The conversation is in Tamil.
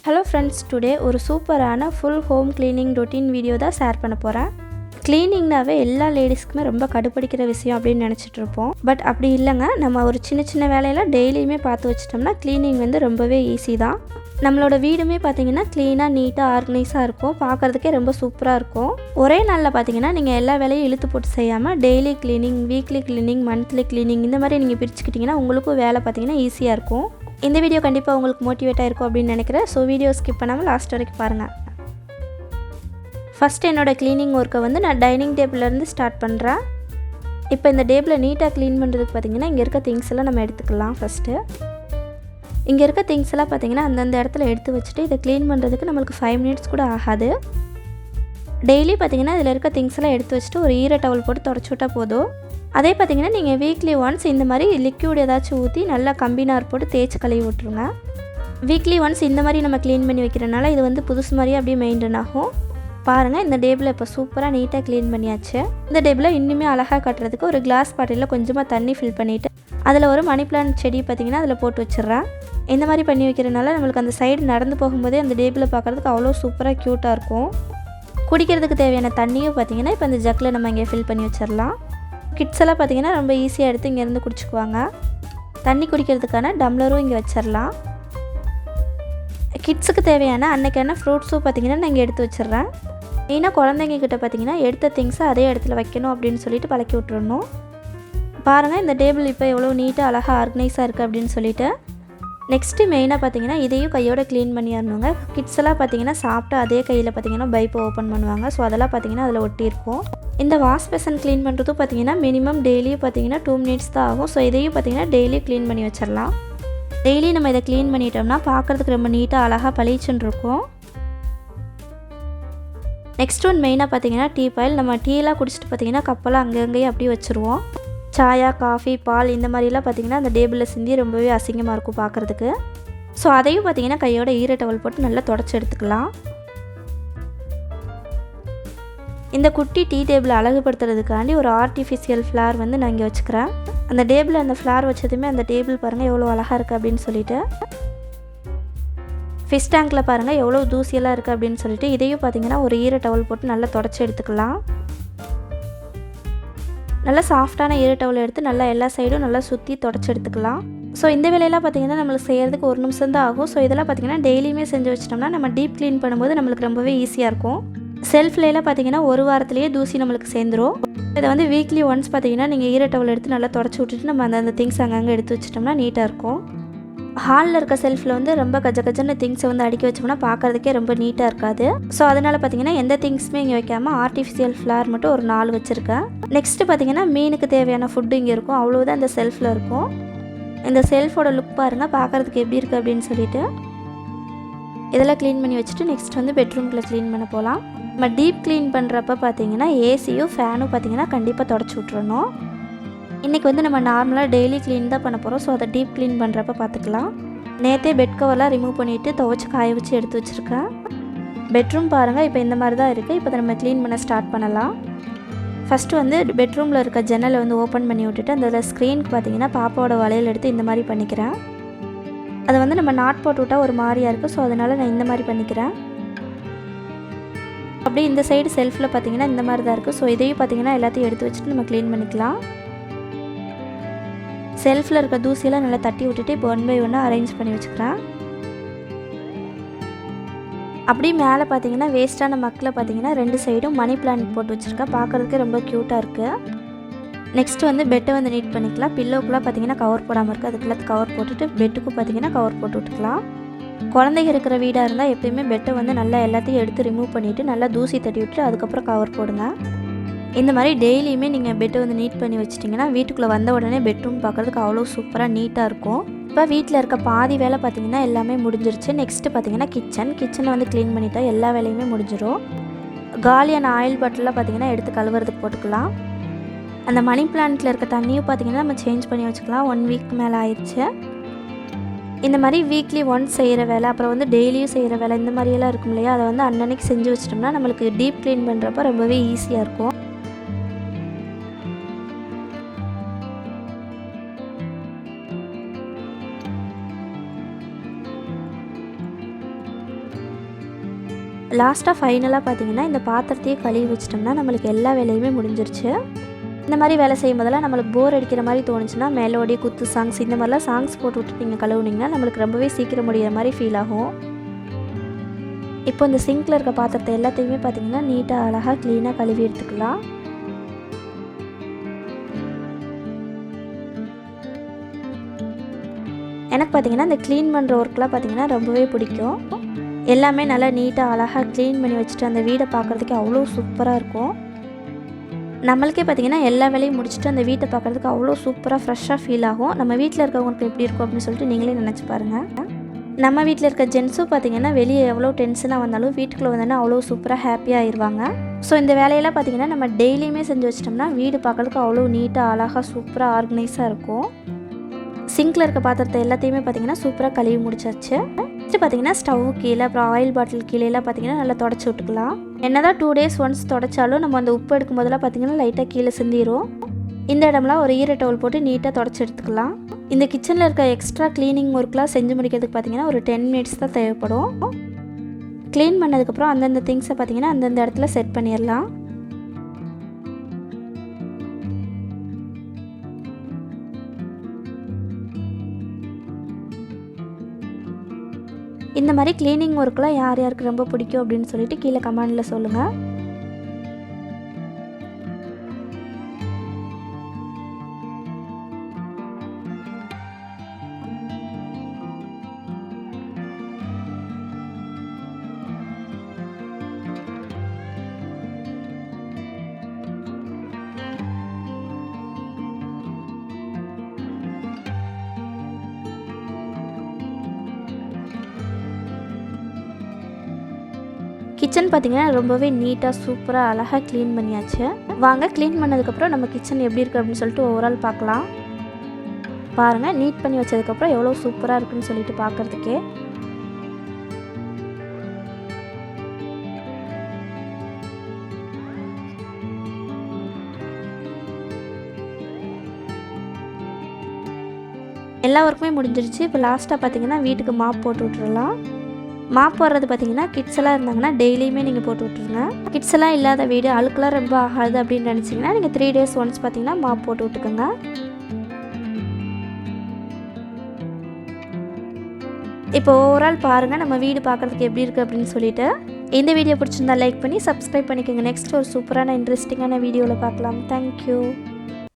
Hello friends, today ஒரு சூப்பரான full home cleaning routine video தான் ஷேர் பண்ண போறேன். கிளீனிங்னாவே எல்லா லேடிஸ்க்குமே ரொம்ப கடுப்படிக்கிற விஷயம் அப்படின்னு நினைச்சிட்டு இருப்போம். பட் அப்படி இல்லைங்க, நம்ம ஒரு சின்ன சின்ன வேலையெல்லாம் டெய்லியுமே பார்த்து வச்சிட்டோம்னா கிளீனிங் வந்து ரொம்பவே ஈஸி தான். நம்மளோட வீடுமே பார்த்தீங்கன்னா க்ளீனாக நீட்டாக ஆர்கனைஸாக இருக்கும், பார்க்குறதுக்கே ரொம்ப சூப்பராக இருக்கும். ஒரே நாளில் பார்த்தீங்கன்னா நீங்கள் எல்லா வேலையும் இழுத்து போட்டு செய்யாமல் daily cleaning, weekly cleaning, monthly cleaning இந்த மாதிரி நீங்கள் பிரிச்சுக்கிட்டிங்கன்னா உங்களுக்கும் வேலை பார்த்தீங்கன்னா ஈஸியாக இருக்கும். இந்த வீடியோ கண்டிப்பாக உங்களுக்கு மோட்டிவேட்டாக இருக்கும் அப்படின்னு நினைக்கிறேன். ஸோ வீடியோ ஸ்கிப் பண்ணாமல் லாஸ்ட் வரைக்கும் பாருங்கள். ஃபஸ்ட்டு என்னோடய க்ளீனிங் ஒர்க்கை வந்து நான் டைனிங் டேபிள்லேருந்து ஸ்டார்ட் பண்ணுறேன். இப்போ இந்த டேபிளை நீட்டாக க்ளீன் பண்ணுறதுக்கு பார்த்திங்கன்னா இங்கே இருக்க திங்ஸ் எல்லாம் நம்ம எடுத்துக்கலாம். ஃபஸ்ட்டு இங்கே இருக்க திங்ஸ் எல்லாம் பார்த்திங்கன்னா அந்தந்த இடத்துல எடுத்து வச்சுட்டு இதை க்ளீன் பண்ணுறதுக்கு நம்மளுக்கு 5 மினிட்ஸ் கூட ஆகாது. டெய்லி பார்த்திங்கன்னா இதில் இருக்க திங்ஸ் எல்லாம் எடுத்து வச்சுட்டு ஒரு ஈர டவல் போட்டு தொடச்சி விட்டால் போதும். அதே பார்த்திங்கன்னா நீங்கள் வீக்லி ஒன்ஸ் இந்த மாதிரி லிக்யூட் ஏதாச்சும் ஊற்றி நல்லா கம்பினார் போட்டு தேய்ச்சி கழுவி விட்ருங்க. வீக்லி ஒன்ஸ் இந்த மாதிரி நம்ம க்ளீன் பண்ணி வைக்கிறனால இது வந்து புதுசு மாதிரியே அப்படியே மெயின்டைன் ஆகும். பாருங்கள், இந்த டேபிளை இப்போ சூப்பராக நீட்டாக க்ளீன் பண்ணியாச்சு. இந்த டேபிளை இன்னுமே அழகாக கட்டுறதுக்கு ஒரு கிளாஸ் பாட்டிலில் கொஞ்சமாக தண்ணி ஃபில் பண்ணிவிட்டு அதில் ஒரு மணி பிளான்ட் செடி பார்த்திங்கன்னா அதில் போட்டு வச்சிட்றேன். இந்த மாதிரி பண்ணி வைக்கிறனால நம்மளுக்கு அந்த சைடு நடந்து போகும்போதே அந்த டேபிளை பார்க்குறதுக்கு அவ்வளோ சூப்பராக க்யூட்டாக இருக்கும். குடிக்கிறதுக்கு தேவையான தண்ணியும் பார்த்திங்கன்னா இப்போ இந்த ஜக்கில் நம்ம இங்கே ஃபில் பண்ணி வச்சிடலாம். கிட்ஸ் எல்லாம் பார்த்திங்கன்னா ரொம்ப ஈஸியாக எடுத்து இங்கேருந்து குடிச்சுக்குவாங்க. தண்ணி குடிக்கிறதுக்கான டம்ளரும் இங்கே வச்சிடலாம். கிட்ஸுக்கு தேவையான அன்றைக்கான ஃப்ரூட்ஸும் பார்த்திங்கன்னா நான் இங்கே எடுத்து வச்சிட்றேன். மெயினாக குழந்தைங்கக்கிட்ட பார்த்திங்கன்னா எடுத்த திங்ஸை அதே இடத்துல வைக்கணும் அப்படின்னு சொல்லிட்டு பழக்கி விட்டுறணும். பாருங்கள், இந்த டேபிள் இப்போ எவ்வளோ நீட்டாக அழகாக ஆர்கனைஸாக இருக்குது அப்படின்னு சொல்லிட்டு. நெக்ஸ்ட்டு மெயினாக பார்த்திங்கன்னா இதையும் கையோட க்ளீன் பண்ணிடணுங்க. கிட்ஸ் எல்லாம் பார்த்திங்கன்னா சாப்பிட்டு அதே கையில் பார்த்திங்கன்னா பைப்பை ஓப்பன் பண்ணுவாங்க. ஸோ அதெல்லாம் பார்த்திங்கன்னா அதில் ஒட்டியிருக்கும். இந்த வாஷ் பேசன் க்ளீன் பண்ணுறதும் பார்த்திங்கன்னா மினிமம் டெய்லியும் பார்த்திங்கன்னா 2 மினிட்ஸ் தான் ஆகும். ஸோ இதையும் பார்த்திங்கன்னா டெய்லி க்ளீன் பண்ணி வச்சிடலாம். டெய்லி நம்ம இதை க்ளீன் பண்ணிட்டோம்னா பார்க்குறதுக்கு ரொம்ப நீட்டாக அழகாக பளிச்சுன்னு இருக்கும். நெக்ஸ்ட் ஒன் மெயினாக பார்த்திங்கன்னா டீ பாயில். நம்ம டீலாம் குடிச்சிட்டு பார்த்திங்கன்னா கப்பெல்லாம் அங்கங்கேயே அப்படியே வச்சுருவோம். சாயா, காஃபி, பால் இந்த மாதிரிலாம் பார்த்திங்கன்னா அந்த டேபிளில் சிந்தி ரொம்பவே அசிங்கமாக இருக்கும் பார்க்குறதுக்கு. ஸோ அதையும் பார்த்திங்கன்னா கையோட ஈர டவல் போட்டு நல்லா தொடச்சி எடுத்துக்கலாம். இந்த குட்டி டீ டேபிளை அழகுபடுத்துறதுக்காண்டி ஒரு ஆர்டிஃபிஷியல் ஃப்ளார் வந்து நான் இங்கே வச்சுக்கிறேன். அந்த டேபிள் அந்த ஃப்ளார் வச்சதுமே அந்த டேபிள் பாருங்கள் எவ்வளோ அழகாக இருக்குது அப்படின்னு சொல்லிட்டு. ஃபிஷ் டேங்கில் பாருங்கள் எவ்வளோ தூசியெல்லாம் இருக்குது அப்படின்னு சொல்லிட்டு இதையும் பார்த்திங்கன்னா ஒரு ஈர டவல் போட்டு நல்லா தொடச்சி எடுத்துக்கலாம். நல்லா சாஃப்டான ஈர டவல் எடுத்து நல்லா எல்லா சைடும் நல்லா சுற்றி தொடச்சி எடுத்துக்கலாம். ஸோ இந்த வேலையெல்லாம் பார்த்திங்கன்னா நம்மளுக்கு செய்கிறதுக்கு 1 நிமிஷம் தான் ஆகும். ஸோ இதெல்லாம் பார்த்திங்கன்னா டெய்லியுமே செஞ்சு வச்சிட்டோம்னா நம்ம டீப் க்ளீன் பண்ணும்போது நம்மளுக்கு ரொம்பவே ஈஸியாக இருக்கும். செல்ஃப்லாம் பார்த்திங்கன்னா ஒரு வாரத்துலேயே தூசி நம்மளுக்கு சேர்ந்துடும். இதை வந்து வீக்லி ஒன்ஸ் பார்த்திங்கன்னா நீங்கள் ஈர டவல் எடுத்து நல்லா தொடச்சி விட்டுட்டு நம்ம அந்த திங்ஸ் அங்கங்கே எடுத்து வச்சிட்டோம்னா நீட்டாக இருக்கும். ஹாலில் இருக்க செல்ஃபில் வந்து ரொம்ப கஜன்னு திங்ஸை வந்து அடுக்கி வச்சோம்னா பார்க்குறதுக்கே ரொம்ப நீட்டாக இருக்காது. ஸோ அதனால் பார்த்திங்கன்னா எந்த திங்ஸுமே இங்கே வைக்காமல் ஆர்டிஃபிஷியல் ஃப்ளார் மட்டும் ஒரு 4 வச்சுருக்கேன். நெக்ஸ்ட்டு பார்த்திங்கன்னா மீனுக்கு தேவையான ஃபுட்டு இங்கே இருக்கும். அவ்வளோதான் இந்த செல்ஃபில் இருக்கும். இந்த செல்ஃபோட லுக் பாருங்கள் பார்க்குறதுக்கு எப்படி இருக்குது அப்படின்னு சொல்லிட்டு இதெல்லாம் க்ளீன் பண்ணி வச்சுட்டு நெக்ஸ்ட் வந்து பெட்ரூமில் க்ளீன் பண்ண போகலாம். நம்ம டீப் க்ளீன் பண்ணுறப்ப பார்த்திங்கன்னா ஏசியும் ஃபேனும் பார்த்திங்கன்னா கண்டிப்பாக தொடச்சி விட்றணும். இன்றைக்கி வந்து நம்ம நார்மலாக டெய்லி க்ளீன் தான் பண்ண போகிறோம். ஸோ அதை டீப் க்ளீன் பண்ணுறப்ப பார்த்துக்கலாம். நேற்றே பெட் கவர்லாம் ரிமூவ் பண்ணிவிட்டு துவைச்சி காய வச்சு எடுத்து வச்சுருக்கேன். பெட்ரூம் பாருங்கள் இப்போ இந்த மாதிரி தான் இருக்குது. இப்போ நம்ம க்ளீன் பண்ண ஸ்டார்ட் பண்ணலாம். ஃபஸ்ட்டு வந்து பெட்ரூமில் இருக்க ஜன்னலை வந்து ஓப்பன் பண்ணி விட்டுட்டு அந்த ஸ்க்ரீனுக்கு பார்த்திங்கன்னா பாப்பாவோட வளையல் எடுத்து இந்த மாதிரி பண்ணிக்கிறேன். அதை வந்து நம்ம நாட் போட்டு விட்டால் ஒரு மாதிரியாக இருக்குது. ஸோ அதனால் நான் இந்த மாதிரி பண்ணிக்கிறேன். அப்படியே இந்த சைடு செல்ஃபில் பார்த்திங்கன்னா இந்த மாதிரி தான் இருக்குது. ஸோ இதையும் பார்த்திங்கன்னா எல்லாத்தையும் எடுத்து வச்சுட்டு நம்ம க்ளீன் பண்ணிக்கலாம். செல்ஃபில் இருக்க தூசியெல்லாம் நல்லா தட்டி விட்டுட்டு இப்போ 1 பை 1 அரேஞ்ச் பண்ணி வச்சுக்கிறேன். அப்படியே மேலே பார்த்திங்கன்னா வேஸ்ட்டான மக்களை பார்த்திங்கன்னா 2 சைடும் மணி பிளான்ட் போட்டு வச்சுருக்கேன். பார்க்குறதுக்கு ரொம்ப க்யூட்டாக இருக்குது. நெக்ஸ்ட்டு வந்து பெட்டை வந்து நீட் பண்ணிக்கலாம். பில்லோக்கெலாம் பார்த்திங்கன்னா கவர் போடாமல் இருக்குது. அதுக்குள்ளே கவர் போட்டுட்டு பெட்டுக்கும் பார்த்திங்கன்னா கவர் போட்டு விட்டுக்கலாம். குழந்தைங்க இருக்கிற வீடாக இருந்தால் எப்பயுமே பெட்டை வந்து நல்லா எல்லாத்தையும் எடுத்து ரிமூவ் பண்ணிவிட்டு நல்லா தூசி தட்டி விட்டுட்டு அதுக்கப்புறம் கவர் போடுங்க. இந்த மாதிரி டெய்லியுமே நீங்கள் பெட்டை வந்து நீட் பண்ணி வச்சிட்டிங்கன்னா வீட்டுக்குள்ளே வந்த உடனே பெட்ரூம் பார்க்குறதுக்கு அவ்வளோ சூப்பராக நீட்டாக இருக்கும். இப்போ வீட்டில் இருக்க பாதி வேலை பார்த்திங்கன்னா எல்லாமே முடிஞ்சிருச்சு. நெக்ஸ்ட்டு பார்த்திங்கன்னா கிச்சனை வந்து க்ளீன் பண்ணிட்டா எல்லா வேலையுமே முடிஞ்சிடும். காலியான ஆயில் பாட்டிலாம் பார்த்திங்கன்னா எடுத்து கழுவுறதுக்கு போட்டுக்கலாம். அந்த மணி பிளான்ட்டில் இருக்க தண்ணியும் பார்த்திங்கன்னா நம்ம சேஞ்ச் பண்ணி வச்சுக்கலாம். 1 வீக் மேலே ஆயிடுச்சு. இந்த மாதிரி வீக்லி ஒன்ஸ் செய்கிற வேலை, அப்புறம் வந்து டெய்லியும் செய்கிற வேலை இந்த மாதிரியெல்லாம் இருக்கும் இல்லையா, அதை வந்து அன்னன்னைக்கு செஞ்சு வச்சிட்டோம்னா நம்மளுக்கு டீப் க்ளீன் பண்ணுறப்ப ரொம்பவே ஈஸியாக இருக்கும். லாஸ்ட்டாக ஃபைனலாக பார்த்திங்கன்னா இந்த பாத்திரத்தையே கழுவி வச்சிட்டோம்னா நம்மளுக்கு எல்லா வேலையுமே முடிஞ்சிருச்சு. இந்த மாதிரி வேலை செய்யும் போதெல்லாம் நம்மளுக்கு போர் அடிக்கிற மாதிரி தோணுச்சுன்னா மெலோடி, குத்து சாங்ஸ் இந்த மாதிரிலாம் சாங்ஸ் போட்டு விட்டு நீங்கள் கழுவுனீங்கன்னா நம்மளுக்கு ரொம்பவே சீக்கிரம் முடிகிற மாதிரி ஃபீல் ஆகும். இப்போ இந்த சிங்கில் இருக்க பாத்திரத்தை எல்லாத்தையுமே பார்த்திங்கன்னா நீட்டாக அழகாக க்ளீனாக கழுவி எடுத்துக்கலாம். எனக்கு பார்த்திங்கன்னா இந்த க்ளீன் பண்ணுற ஒர்க்லாம் பார்த்திங்கன்னா ரொம்பவே பிடிக்கும். எல்லாமே நல்லா நீட்டாக அழகாக க்ளீன் பண்ணி வச்சுட்டு அந்த வீடை பார்க்குறதுக்கு அவ்வளோ சூப்பராக இருக்கும். நம்மளுக்கே பார்த்திங்கன்னா எல்லா வேலையும் முடிச்சுட்டு அந்த வீட்டை பார்க்குறதுக்கு அவ்வளோ சூப்பராக ஃப்ரெஷ்ஷாக ஃபீல் ஆகும். நம்ம வீட்டில் இருக்கவங்களுக்கு எப்படி இருக்கும் அப்படின்னு சொல்லிட்டு நீங்களே நினச்சி பாருங்கள். நம்ம வீட்டில் இருக்க ஜென்ஸும் பார்த்திங்கன்னா வெளியே எவ்வளோ டென்ஷனாக வந்தாலும் வீட்டுக்குள்ளே வந்தோன்னா அவ்வளோ சூப்பராக ஹாப்பியாக ஆயிடுவாங்க. ஸோ இந்த வேலையெல்லாம் பார்த்திங்கன்னா நம்ம டெய்லியுமே செஞ்சு வச்சிட்டோம்னா வீடு பார்க்குறதுக்கு அவ்வளோ நீட்டாக அழகாக சூப்பராக ஆர்கனைஸாக இருக்கும். சிங்கில் இருக்க பாத்திரத்தை எல்லாத்தையுமே பார்த்திங்கன்னா சூப்பராக கழுவி முடிச்சாச்சு. நெக்ஸ்ட்டு பார்த்திங்கன்னா ஸ்டவ் கீழே அப்புறம் ஆயில் பாட்டில் கீழேலாம் பார்த்திங்கன்னா நல்லா தொடச்சி விட்டுக்கலாம். என்னதான் 2 days ஒன்ஸ் தொடச்சாலும் நம்ம அந்த உப்பு எடுக்கும் போதெல்லாம் பார்த்திங்கன்னா லைட்டாக கீழே சிந்திரும். இந்த இடம்லாம் ஒரு ஈர டவல் போட்டு நீட்டாக தொடச்சி எடுத்துக்கலாம். இந்த கிச்சனில் இருக்க எக்ஸ்ட்ரா க்ளீனிங் ஒர்க்லாம் செஞ்சு முடிக்கிறதுக்கு பார்த்திங்கன்னா ஒரு 10 minutes தான் தேவைப்படும். க்ளீன் பண்ணதுக்கப்புறம் அந்தந்த திங்ஸை பார்த்திங்கன்னா அந்தந்த இடத்துல செட் பண்ணிடலாம். இந்த மாதிரி க்ளீனிங் ஒர்க்லாம் யார் யாருக்கு ரொம்ப பிடிக்கும் அப்படின்னு சொல்லிட்டு கீழே கமெண்டில் சொல்லுங்கள். கிச்சன் பார்த்திங்கன்னா ரொம்பவே நீட்டாக சூப்பராக அழகாக க்ளீன் பண்ணியாச்சு. வாங்க க்ளீன் பண்ணதுக்கப்புறம் நம்ம கிச்சன் எப்படி இருக்குது அப்படின்னு சொல்லிட்டு ஓவரால் பார்க்கலாம். பாருங்கள், நீட் பண்ணி வச்சதுக்கப்புறம் எவ்வளோ சூப்பராக இருக்குன்னு சொல்லிட்டு பார்க்குறதுக்கே. எல்லா ஒர்க்குமே முடிஞ்சிருச்சு. இப்போ லாஸ்ட்டாக பார்த்திங்கன்னா வீட்டுக்கு மாப் போட்டு விட்டுறலாம். மாப் போடுறது பார்த்திங்கன்னா கிட்ஸ் எல்லாம் இருந்தாங்கன்னா டெய்லியுமே நீங்கள் போட்டு விட்ருங்க. கிட்ஸ் எல்லாம் இல்லாத வீடு அழுக்கெல்லாம் ரொம்ப ஆகாது அப்படின்னு நினச்சிங்கன்னா நீங்கள் 3 days ஒன்ஸ் பார்த்திங்கன்னா மாப் போட்டு விட்டுக்கோங்க. இப்போ ஓவரால் பாருங்கள் நம்ம வீடு பார்க்குறதுக்கு எப்படி இருக்குது அப்படின்னு சொல்லிட்டு. இந்த வீடியோ பிடிச்சிருந்தா லைக் பண்ணி சப்ஸ்கிரைப் பண்ணிக்கோங்க. நெக்ஸ்ட் ஒரு சூப்பரான இன்ட்ரெஸ்டிங்கான வீடியோவில் பார்க்கலாம். தேங்க்யூ.